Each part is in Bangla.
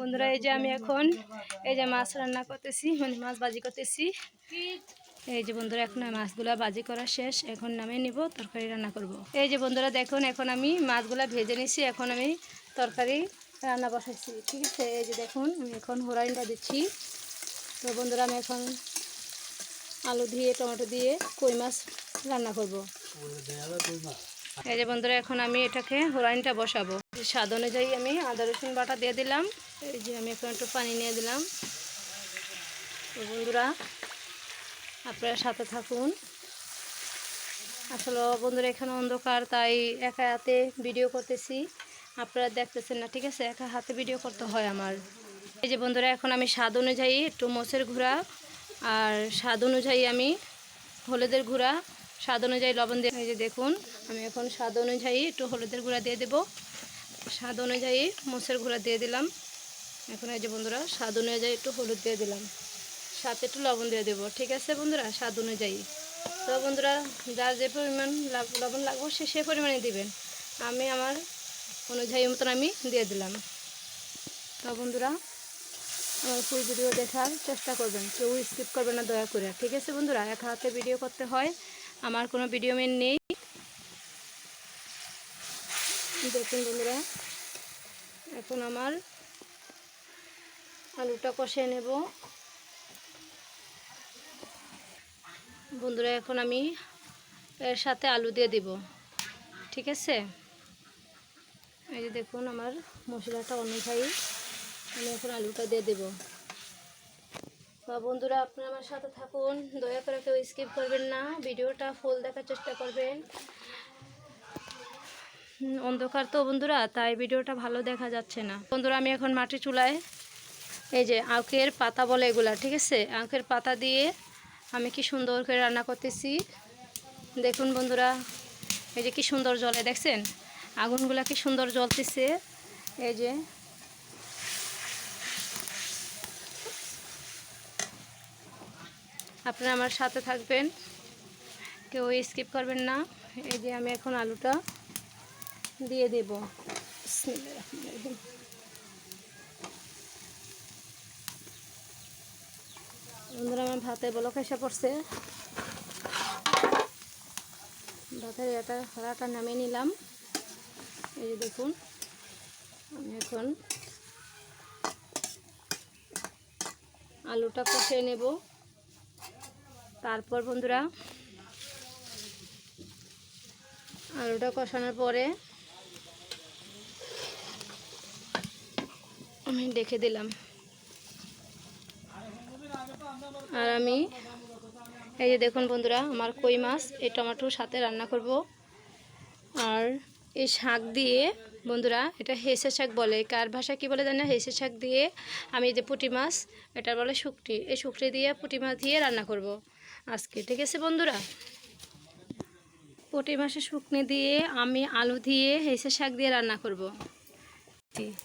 বন্ধুরা এই যে আমি এখন এই যে মাছ রান্না করতেছি, মানে মাছ ভাজি করতেছি। এই যে বন্ধুরা এখন মাছগুলা ভাজি করা শেষ, এখন নামিয়ে নিব, তরকারি রান্না করব। এই যে বন্ধুরা দেখুন এখন আমি মাছগুলা ভেজে নিছি, এখন আমি তরকারি রান্না বসাচ্ছি। ঠিক আছে, এই যে দেখুন আমি এখন হোরাইনটা দিচ্ছি। তো বন্ধুরা আমি এখন আলু দিয়ে টমেটো দিয়ে কই মাছ রান্না করব। এই যে বন্ধুরা এখন আমি এটাকে হোরাইনটা বসাবো। স্বাদ অনুযায়ী আমি আদা রসুন বাটা দিয়ে দিলাম। এই যে আমি এখন একটু পানি নিয়ে দিলাম। তো বন্ধুরা আপনারা সাথে থাকুন। আসলে বন্ধুরা এখানে অন্ধকার, তাই একা হাতে ভিডিও করতেছি, আপনারা দেখতেছেন না। ঠিক আছে, একা হাতে ভিডিও করতে হয় আমার। এই যে বন্ধুরা এখন আমি স্বাদ অনুযায়ী একটু মরিচের গুঁড়া আর স্বাদ অনুযায়ী আমি হলুদের গুঁড়া, স্বাদ অনুযায়ী লবণ দিয়ে, এই যে দেখুন আমি এখন স্বাদ অনুযায়ী একটু হলুদের গুঁড়া দিয়ে দেব, স্বাদ অনুযায়ী মরিচের গুঁড়া দিয়ে দিলাম। এখন এই যে বন্ধুরা স্বাদ অনুযায়ী একটু হলুদ দিয়ে দিলাম, সাথে একটু লবণ দিয়ে দেবো। ঠিক আছে বন্ধুরা, স্বাদ অনুযায়ী। তো বন্ধুরা যার যে পরিমাণ লবণ লাগবে সে পরিমাণে দিবেন, আমি আমার অনুযায়ী মতন আমি দিয়ে দিলাম। তো বন্ধুরা আমার ফুল ভিডিও দেখার চেষ্টা করবেন, কেউ স্কিপ করবেন না দয়া করে। ঠিক আছে বন্ধুরা, এক হাতে ভিডিও করতে হয়, আমার কোনো ভিডিও ম্যান নেই। দেখুন বন্ধুরা এখন আমার আলুটা কষিয়ে নেব। বন্ধুরা এখন আমি এর সাথে আলু দিয়ে দিব। ঠিক আছে, এই যে দেখুন আমার মশলাটা অনুযায়ী আমি এখন আলুটা দিয়ে দেব। তো বন্ধুরা আপনারা আমার সাথে থাকুন, দয়া করে কেউ স্কিপ করবেন না, ভিডিওটা ফুল দেখার চেষ্টা করবেন। অন্ধকার তো বন্ধুরা, তাই ভিডিওটা ভালো দেখা যাচ্ছে না। বন্ধুরা আমি এখন মাটির চুলায় এই যে আখের পাতা বলে এগুলা, ঠিক আছে, আখের পাতা দিয়ে আমি কি সুন্দর করে রান্না করতেছি। দেখুন বন্ধুরা এই যে কি সুন্দর জ্বলে, দেখছেন আগুনগুলা কি সুন্দর জ্বলতেছে। এই যে আপনারা আমার সাথে থাকবেন, কেউ স্কিপ করবেন না। এই যে আমি এখন আলুটা দিয়ে দেব। বন্ধুরা আমার ভাতে বলক এসে পড়ছে, ভাতের এটা হাঁড়াটা নামিয়ে নিলাম। এই যে দেখুন আমি এখন আলুটা কষিয়ে নেব। তারপর বন্ধুরা আলুটা কষানোর পরে আমি দেখে দিলাম। আর আমি এই যে দেখুন বন্ধুরা আমার কই মাছ এই টমেটোর সাথে রান্না করব। আর এই শাক দিয়ে বন্ধুরা, এটা হেঁসে শাক বলে, কার ভাষা কি বলে জানি না, হেঁসে শাক দিয়ে আমি এই যে পুঁটি মাছ, এটা বলে শুকটি, এই শুকটি দিয়ে পুঁটি মাছ দিয়ে রান্না করব আজকে। ঠিক আছে বন্ধুরা, পুঁটি মাছের শুকনি দিয়ে আমি আলু দিয়ে হেঁসে শাক দিয়ে রান্না করব।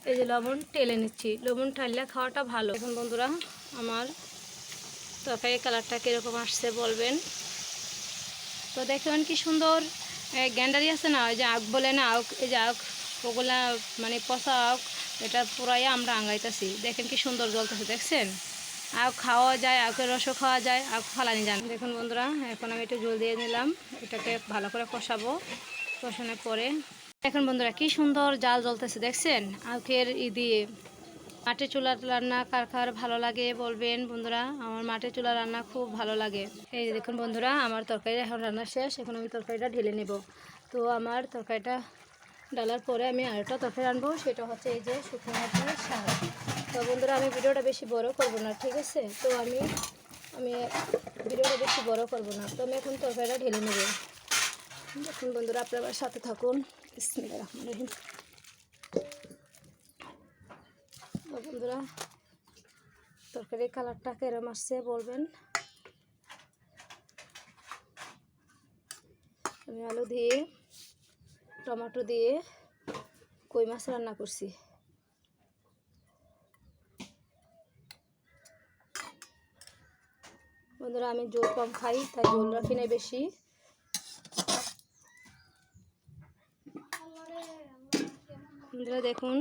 এই যে লবণ টেলে নিচ্ছি, লবণ ঢাললে খাওয়াটা ভালো। এখন বন্ধুরা আমার তরকারি কালারটা কীরকম আসছে বলবেন। তো দেখবেন কি সুন্দর গ্যান্ডারি আছে না, ওই যে আখ বলে না, আখ, এই যে আখ, ওগুলা মানে পচা আখ, এটা পুরাই আমরা আঙ্গাইতেছি। দেখেন কি সুন্দর জ্বলতেছে, দেখছেন আখ খাওয়া যায়, আখের রসও খাওয়া যায়, আখ ফালানি যান। দেখুন বন্ধুরা এখন আমি একটু জল দিয়ে নিলাম, এটাকে ভালো করে কষাবো। কষানোর পরে এখন বন্ধুরা কি সুন্দর জাল জ্বলতেছে, দেখছেন আখের দিয়ে। মাটির চুলার রান্না কার কার ভালো লাগে বলবেন বন্ধুরা, আমার মাটির চুলার রান্না খুব ভালো লাগে। এই যে দেখুন বন্ধুরা আমার তরকারি এখন রান্না শেষ, এখন আমি তরকারিটা ঢেলে নেব। তো আমার তরকারিটা ডালার পরে আমি আরেকটা তরকারি আনবো, সেটা হচ্ছে এই যে শুকনো মাছের শাক। তো বন্ধুরা আমি ভিডিওটা বেশি বড় করব না, ঠিক আছে, তো আমি ভিডিওটা বেশি বড় করব না। তো আমি এখন তরকারিটা ঢেলে নেব। দেখুন বন্ধুরা আপনার সাথে থাকুন। বিসমিল্লাহির রহমানির রহিম। তো বন্ধুরা তরকারির কালারটা কেরম আসছে বলবেন। আমি আলু দিয়ে টমেটো দিয়ে কই মাছ রান্না করছি। বন্ধুরা আমি জল কম খাই, তাই জল রাখি না বেশি। বন্ধুরা দেখুন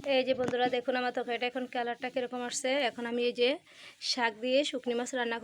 এই যে বন্ধুরা দেখুন আমার তরকারিটা এখন কালারটা কীরকম আসছে। এখন আমি এই যে শাক দিয়ে শুকনি মাছ রান্না